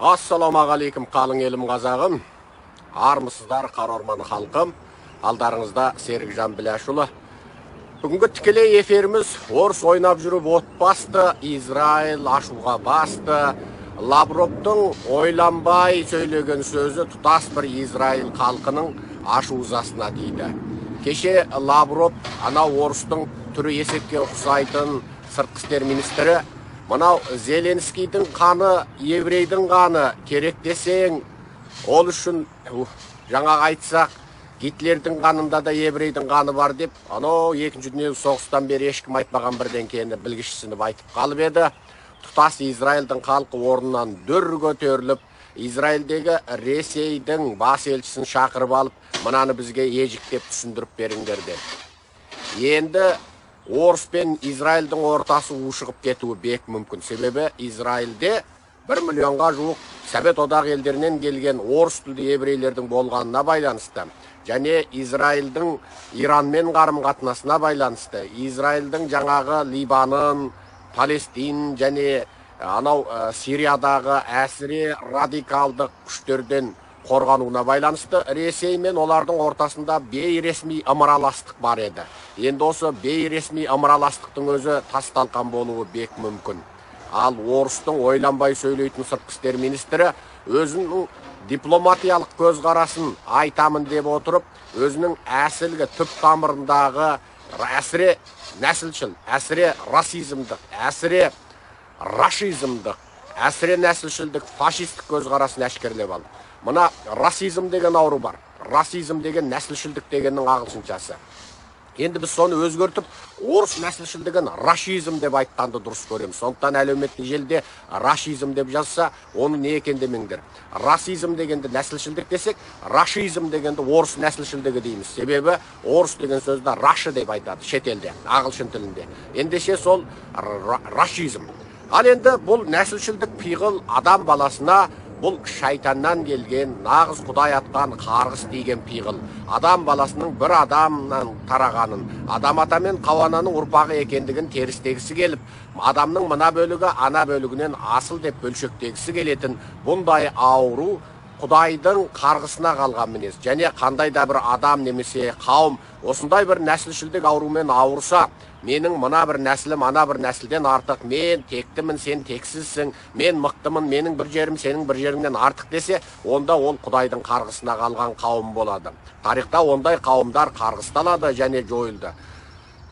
Ассалаумағалейкум қалың елім қазағым, армысыздар қарорман халқым, алдарыңызда Серікжан Біләшұлы. Бүгінгі тікелей эфиріміз орыс ойнап жүріп от басты, Израиль ашуға басты. Лавровтың ойланбай сөйлеген сөзі тұтас бір Израиль халқының ашу-ызасына дейді. Кеше Лавров ана орыстың түрі есекке ұқсайтын сыртқы істер министрі мынау Зеленскийдің қаны, еврейдің қаны керек десең, ол үшін жаңа айтсақ, Гитлердің қанында да еврейдің қаны бар деп, анау екінші дүниежүзілік соғыстан бері ешкім айтпаған бірдеңкені білгішсініп айтып қалып еді. Тұтас Израильдің халқы орнынан дүр көтеріліп, Израильдегі Ресейдің бас елшісін шақырып алып, мынаны бізге ежіктеп түсіндіріп беріңдер деді. Енді орыс пен Израильдің ортасы ушығып кетуі бек мүмкін. Себебі Израильде 1 миллионға жуық Совет одақ елдерінен келген орыс тілді еврейлердің болғанына байланысты, және Израильдің Иранмен қарым-қатынасына байланысты, Израильдің жаңағы Либанын, Палестин және анау Сириядағы әсіре радикалдық күштерден қорғануына байланысты Ресей мен олардың ортасында бейресми ымыраластық бар еді. Енді осы бейресми ымыраластықтың өзі тасталқан болуы бек мүмкін. Ал орыстың ойланбай сөйлейтін сыртқы істер министрі өзінің дипломатиялық көзқарасын айтамын деп отырып, өзінің әсілгі түп тамырындағы әсіре нәсілшіл, әсіре расизмдік, әсіре рашизмдік, әсіре нәсілшілдік, фашистік көзқарасын әшкерлеп алды. Мына расизм деген ауру бар. Расизм деген нәсілшілдік дегеннің ағылшыншасы. Енді біз соны өзгертіп, орыс нәсілшілдігін рашизм деп айтқанды дұрыс көреміз. Сондықтан әлеуметтік желіде рашизм деп жазса, оны не екен демеңдер. Расизм дегенді нәсілшілдік десек, рашизм дегенді орыс нәсілшілдігі дейміз. Себебі орыс деген сөзді рашы деп айтады шетелде, ағылшын тілінде. Ендеше сол рашизм. Ал енді бұл нәсілшілдік пиғыл адам баласына бұл шайтаннан келген, нағыз Құдай атқан қарғыс деген пиғыл. Адам баласының бір адамнан тарағанын, адам ата мен Хауаның ұрпағы екендігін терістегісі келіп, адамның мына бөлігі ана бөлігінен асыл деп бөлшектегісі келетін бұндай ауру Құдайдың қарғысына қалған мінез. Және қандай да бір адам немесе қауым осындай бір нәсілшілдік аурумен ауырса, менің мына бір нәсілім ана бір нәсілден артық, мен тектімін, сен тексізсің, мен мықтымын, менің бір жерім сенің бір жеріңнен артық десе, онда ол Құдайдың қарғысына қалған қауым болады. Тарихта ондай қауымдар қарғысталады және жойылды.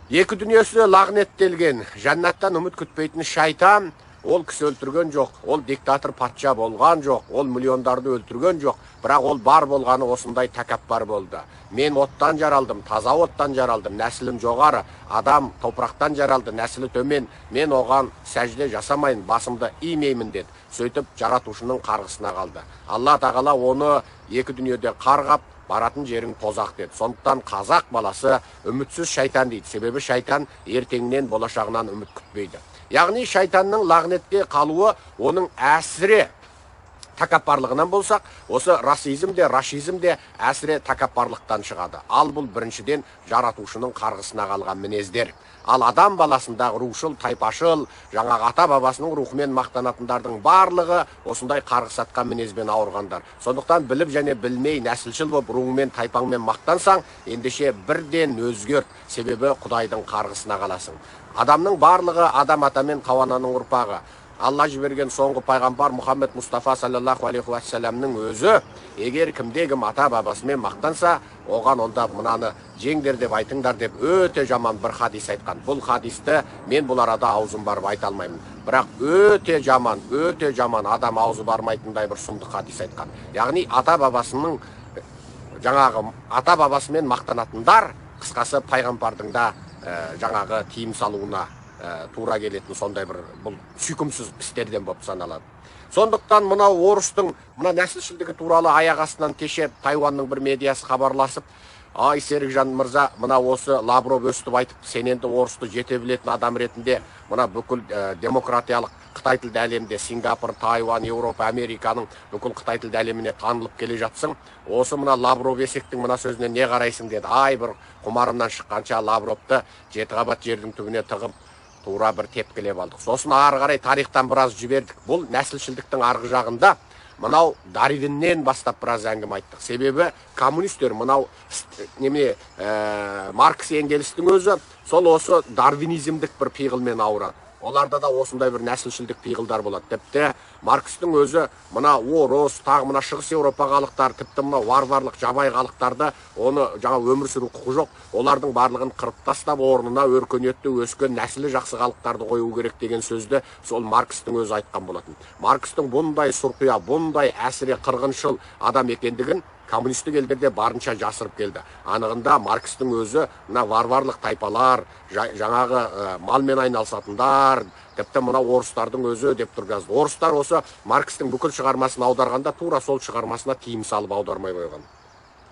Екі дүниесі лағнеттелген, жәннаттан үміт күтпейтін шайтан, ол кісі өлтірген жоқ, ол диктатор патша болған жоқ, ол миллиондарды өлтірген жоқ, бірақ ол бар болғаны осындай тәкаппар болды. Мен оттан жаралдым, таза оттан жаралдым, нәсілім жоғары, адам топырақтан жаралды, нәсілі төмен, мен оған сәжде жасамайын, басымды имеймін деді. Сөйтіп жаратушының қарғысына қалды. Алла тағала оны екі дүниеде қарғап, баратын жерің тозақ деді. Сондықтан қазақ баласы үмітсіз шайтан дейді. Себебі шайтан ертеңнен болашағынан үміт күтпейді. Яғни шайтанның лағнетке қалуы оның әсіре тәкаппарлығынан болсақ, осы расизм де, рашизм де әсіре тәкаппарлықтан шығады. Ал бұл біріншіден жаратушының қарғысына қалған мінездер. Ал адам баласындағы рушыл, тайпашыл, жаңағы ата бабасының рухымен мақтанатындардың барлығы осындай қарғыс атқан мінезбен ауырғандар. Сондықтан біліп және білмей нәсілшіл болып руыңмен, тайпаңмен мақтансаң, ендеше бірден өзгерт, себебі Құдайдың қарғысына қаласың. Адамның барлығы адам ата мен Хауаның ұрпағы. Алла жіберген соңғы пайғамбар Мұхаммед Мұстафа саллаллаху алейхи уассаламның өзі, егер кімде-кім ата бабасымен мақтанса, оған онда мынаны жеңдер деп айтыңдар деп өте жаман бір хадис айтқан. Бұл хадисті мен бұл арада аузым барып айта алмаймын. Бірақ өте жаман адам аузы бармайтындай бір сұмдық хадис айтқан. Яғни ата бабасымен мақтанатындар, қысқасы пайғамбардың да жаңағы тиым салуына тура келетін сондай бір бұл сүйкімсіз істерден болып саналады. Сондықтан мынау орыстың мына нәсілшілдігі туралы аяқ астынан кеше Тайванның бір медиасы хабарласып, ай Серікжан мырза, мына осы Лавров өстіп айтып, сен енді орысты жете білетін адам ретінде мына бүкіл демократиялық Қытай тілді әлемде Сингапур, Тайвань, Еуропа, Американың бүкіл Қытай тілді әлеміне танылып келе жатсың. Осы мына Лавров есектің мына сөзіне не қарайсың деді. Ай бір құмарымнан шыққанша Лавровты 7 қабат жердің түбіне тығып тура бір тепкілеп алдық. Сосын ары қарай тарихтан біраз жібердік. Бұл нәсілшілдіктің арғы жағында мынау Дарвиннен бастап біраз әңгіме айттық. Себебі коммунистер мынау Маркс Энгельстің өзі сол осы дарвинизмдік бір пиғылмен ауырады. Оларда да осындай бір нәсілшілдік пиғылдар болады. Тіпті Маркстың өзі мына орыс, тағы мына шығыс Еуропа халықтары, тіпті мына варварлық жабай халықтарды оны жаңа өмір сүру құқы жоқ. Олардың барлығын қырып тастап, орнына өркениетті өскен нәсілі жақсы халықтарды қою керек деген сөзді сол Маркстың өзі айтқан болатын. Маркстың бұндай сұрқия, бұндай әсіре қырғыншыл адам екендігін коммунистік елдерде барынша жасырып келді. Анығында Маркстың өзі мына варварлық тайпалар, жаңағы малмен айналысатындар, тіпті мына орыстардың өзі деп тұр жазды. Орыстар осы Маркстың бүкіл шығармасын аударғанда тура сол шығармасына тиым салып аудармай қойған.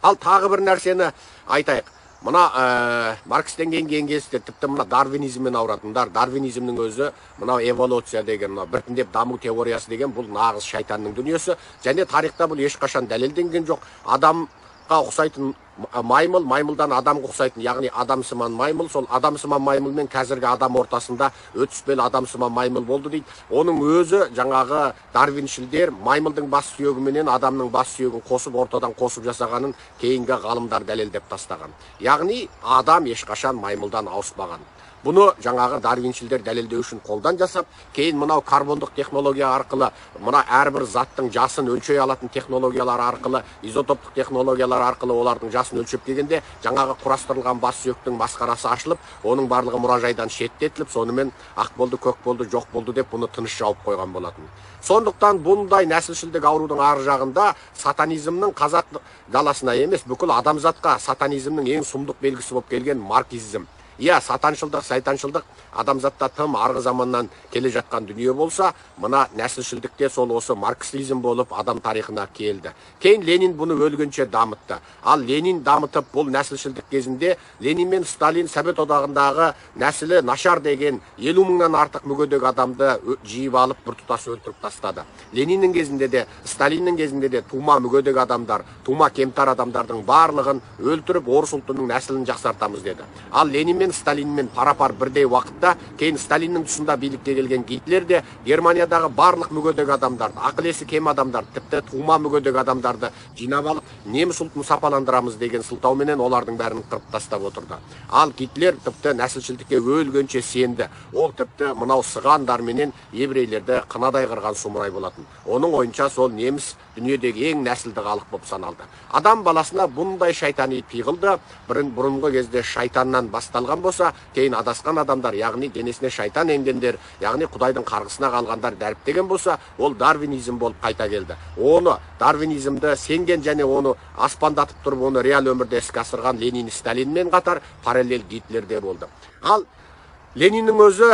Ал тағы бір нәрсені айтайық. Мына Маркстен кейін Энгельстер, тіпті мына дарвинизммен ауыратындар, дарвинизмнің өзі мына эволюция деген, мына біртіндеп даму теориясы деген бұл нағыз шайтанның дүниесі, және тарихта бұл ешқашан дәлелденген жоқ. Адамға ұқсайтын маймыл, маймылдан адамға ұқсайтын, яғни адамсыман маймыл, сол адамсыман маймылмен қазіргі адам ортасында өтіспелі адамсыман маймыл болды дейді. Оның өзі жаңағы дарвиншілдер маймылдың бас сүйегіменен адамның бас сүйегін қосып, ортадан қосып жасағанын кейінгі ғалымдар дәлелдеп тастаған. Яғни адам ешқашан маймылдан ауыспаған. Бұны жаңағы дарвиншілдер дәлелдеу үшін қолдан жасап, кейін мынау карбондық технология арқылы, мына әрбір заттың жасын өлшей алатын технологиялар арқылы, изотоптық технологиялар арқылы олардың жасын өлшеп келгенде, жаңағы құрастырылған бас сүйектің масқарасы ашылып, оның барлығы мұражайдан шеттетіліп, сонымен ақ болды, көк болды, жоқ болды деп бұны тыныш жауып қойған болатын. Сондықтан бұндай нәсілшілдік аурудың ар жағында сатанизмнің қазақ даласына емес, бүкіл адамзатқа сатанизмнің ең сұмдық белгісі болып келген марксизм. Иә, сатаншылдық, сайтаншылдық адамзатта тым арғы заманнан келе жатқан дүние болса, мына нәсілшілдікте сол осы марксизм болып адам тарихына келді. Кейін Ленин бұны өлгенше дамытты. Ал Ленин дамытып бұл нәсілшілдік кезінде Ленин мен Сталин Совет одағындағы нәсілі нашар деген 50 мыңнан артық мүгедек адамды жиып алып біртұтас өлтіріп тастады. Лениннің кезінде де, Сталиннің кезінде де тума мүгедек адамдар, тума кемтар адамдардың барлығын өлтіріп орыс ұлтының нәсілін жақсартамыз деді. Ал Ленин мен Сталинмен пара-пар бірдей уақытта, кейін Сталиннің тұсында билікке келген Гитлер де Германиядағы барлық мүгедек адамдарды, ақыл-есі кем адамдарды, тіпті тума мүгедек адамдарды жинап алып, неміс ұлтын сапаландырамыз деген сылтауменен олардың бәрін қырып тастап отырды. Ал Гитлер тіпті нәсілшілдікке өлгенше сенді. Ол тіпті мынау сығандарменен еврейлерді қынадай қырған сұмырай болатын. Оның ойынша сол неміс дүниедегі ең нәсілді халық болып саналды. Адам баласына бұндай шайтани пиғылды бұрынғы кезде шайтаннан басталған болса, кейін адасқан адамдар, яғни денесіне шайтан енгендер, яғни Құдайдың қарғысына қалғандар дәріптеген болса, ол дарвинизм болып қайта келді. Оны дарвинизмді сенген және оны аспандатып тұрып, оны реал өмірде іске асырған Ленин, Сталинмен қатар параллель Гитлерде болды. Ал Лениннің өзі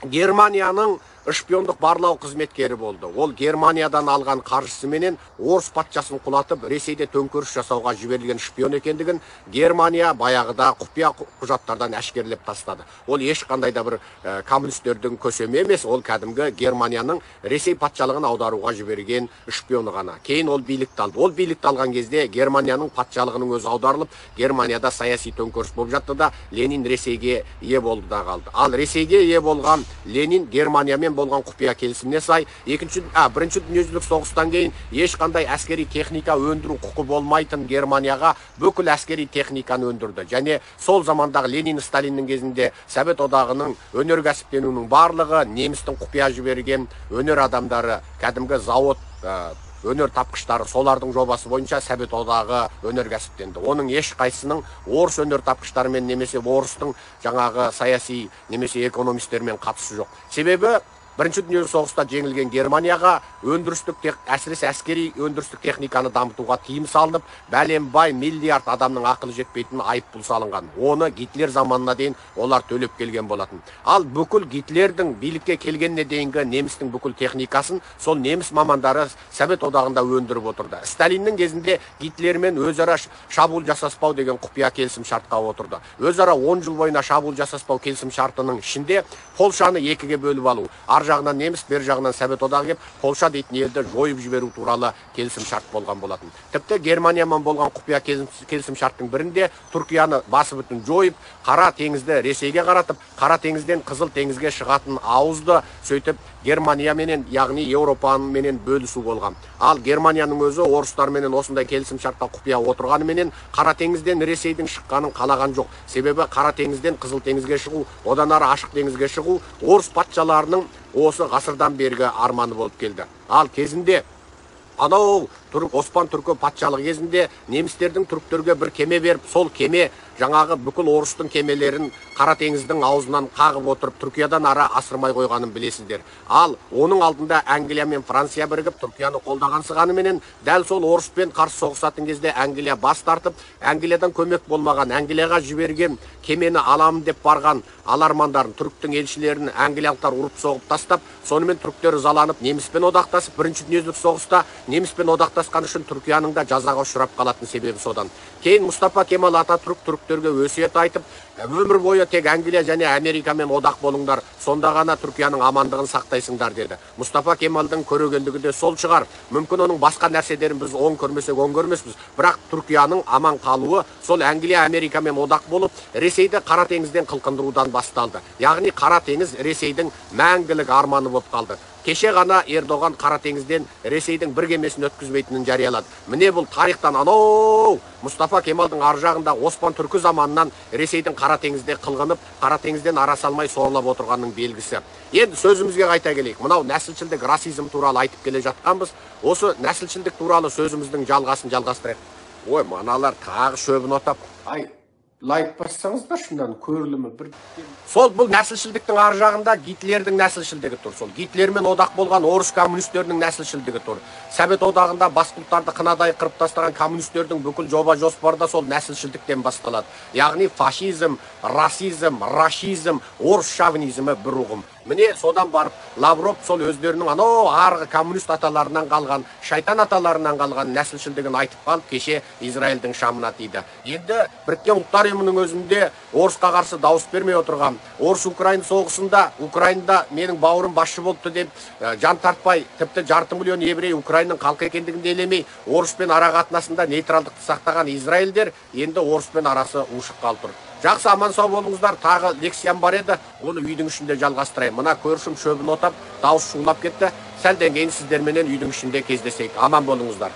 Германияның шпиондық барлау қызметкері болды. Ол Германиядан алған қаржысыменен орыс патшасын құлатып, Ресейде төңкеріс жасауға жіберілген шпион екендігін Германия баяғыда құпия құжаттардан әшкерелеп тастады. Ол ешқандай да бір коммунистердің көсемі емес, ол кәдімгі Германияның Ресей патшалығын аударуға жіберген шпионы ғана. Кейін ол билікті алды. Ол билікті алған кезде Германияның патшалығының өзі аударылып, Германияда саяси төңкеріс болып жатты да, Ленин Ресейге ие болды да қалды. Ал Ресейге ие болған Ленин Германиямен болған құпия келісіміне сай, бірінші дүниежүзілік соғыстан кейін ешқандай әскери техника өндіру құқы болмайтын Германияға бүкіл әскери техниканы өндірді. Және сол замандағы Ленин, Сталиннің кезінде Совет одағының өнеркәсіптенуінің барлығы немістің құпия жіберген өнер адамдары, кәдімгі завод, өнер тапқыштары, солардың жобасы бойынша Совет одағы өнеркәсіптенді. Оның ешқайсының орыс өнер тапқыштарымен немесе орыстың жаңағы саяси немесе экономистермен қатысы жоқ. Себебі Бірінші дүниежүзілік соғыста жеңілген Германияға әсіресе әскери өндірістік техниканы дамытуға тыйым салынып, бәленбай миллиард адамның ақылы жетпейтін айыппұл салынған. Оны Гитлер заманына дейін олар төлеп келген болатын. Ал бүкіл Гитлердің билікке келгеніне дейінгі немістің бүкіл техникасын сол неміс мамандары Совет одағында өндіріп отырды. Сталиннің кезінде Гитлермен өзара шабуыл жасаспау деген құпия келісім шартқа отырды. Өзара 10 жыл бойына шабуыл жасаспау келісім шартының ішінде Польшаны екіге бөліп алу, ар жағынан неміс, бер жағынан Совет одағы кеп, Полша дейтін елді жойып жіберу туралы келісім шарт болған болатын. Тіпті Германиямен болған құпия келісім шарттың бірінде Түркияны басы бүтін жойып, Қара теңізді Ресейге қаратып, Қара теңізден Қызыл теңізге шығатын ауызды сөйтіп Германия менен, яғни Еуропаның менен бөлісу болған. Ал Германияның өзі орыстар менен осындай келісім шартқа құпия отырғаны менен Қара теңізден Ресейдің шыққанын қалаған жоқ. Себебі Қара теңізден Қызыл теңізге шығу, одан ары Ашық теңізге шығу орыс патшаларының осы ғасырдан бергі арманы болып келді. Ал кезінде анау Осман түркі патшалығы кезінде немістердің түріктерге бір кеме беріп, сол кеме жаңағы бүкіл орыстың кемелерін Қара теңіздің аузынан қағып отырып, Түркиядан ара асырмай қойғанын білесіздер. Ал оның алдында Англия мен Франция бірігіп, Түркияны қолдағансығанымен, дәл сол орыспен қарсы соғысатын кезде Англия бас тартып, Англиядан көмек болмаған, Англияға жіберген кемені аламын деп барған алармандарын, түріктің елшілерін англиялықтар ұрып соғып тастап, сонымен түріктер ызаланып, неміспен одақтасып, бірінші дүниежүзілік соғыста неміспен одақтасқан үшін Түркияның да жазаға ұшырап қалатын себебі содан. Кейін Мұстафа Кемал Ататүрік түріктерге өсиет айтып, өмір бойы тек Англия және Америкамен одақ болыңдар, сонда ғана Түркияның амандығын сақтайсыңдар деді. Мұстафа Кемалдың көрегендігі де сол шығар. Мүмкін оның басқа нәрселерін біз оң көрмесек оң көрмеспіз, бірақ Түркияның аман қалуы сол Англия Америкамен одақ болып, Ресейді Қара теңізден қылқындырудан басталды. Яғни Қара теңіз Ресейдің мәңгілік арманы болып қалды. Кеше ғана Ердоған Қара теңізден Ресейдің бір кемесін өткізбейтінін жариялады. Міне бұл тарихтан анау Мұстафа Кемалдың ар жағында Осман түркі заманынан Ресейдің Қара теңізде қылғынып, Қара теңізден ара салмай соғылып отырғанның белгісі. Енді сөзімізге қайта келейік. Мынау нәсілшілдік, расизм туралы айтып келе жатқанбыз. Осы нәсілшілдік туралы сөзіміздің жалғасын жалғастырайық. Ой, маналар тағы шөбін отап. Ай, лайк бассаңыздар шындан көрілімі бір. Сол бұл нәсілшілдіктің ар жағында Гитлердің нәсілшілдігі тұр. Сол Гитлермен одақ болған орыс коммунистерінің нәсілшілдігі тұр. Совет одағында басқұлттарды қынадай қырып тастаған коммунистердің бүкіл жоба жоспарда сол нәсілшілдіктен басталады. Яғни фашизм, расизм, рашизм, орыс шовинизмі бір ұғым. Міне содан барып Лавров сол өздерінің анау арғы коммунист аталарынан қалған, шайтан аталарынан қалған нәсілшілдігін айтып қалып, кеше Израильдің шамына тиді. Енді Біріккен Ұлттар ұйымының өзінде орысқа қарсы дауыс бермей отырған, орыс-украин соғысында Украинада менің бауырым басшы болыпты деп жан тартпай, тіпті 500 миллион еврей Украинның халқы екендігін де елемей, орыспен ара қатынасында нейтралдықты сақтаған Израильдер енді орыспен арасы ушыққалы тұр. Жақсы, аман сау болыңыздар. Тағы лекциям бар еді, оны үйдің ішінде жалғастырайын. Мына көршім шөбін отап, дауыс шулап кетті. Сәлден кейін сіздерменен үйдің ішінде кездесейік. Аман болыңыздар.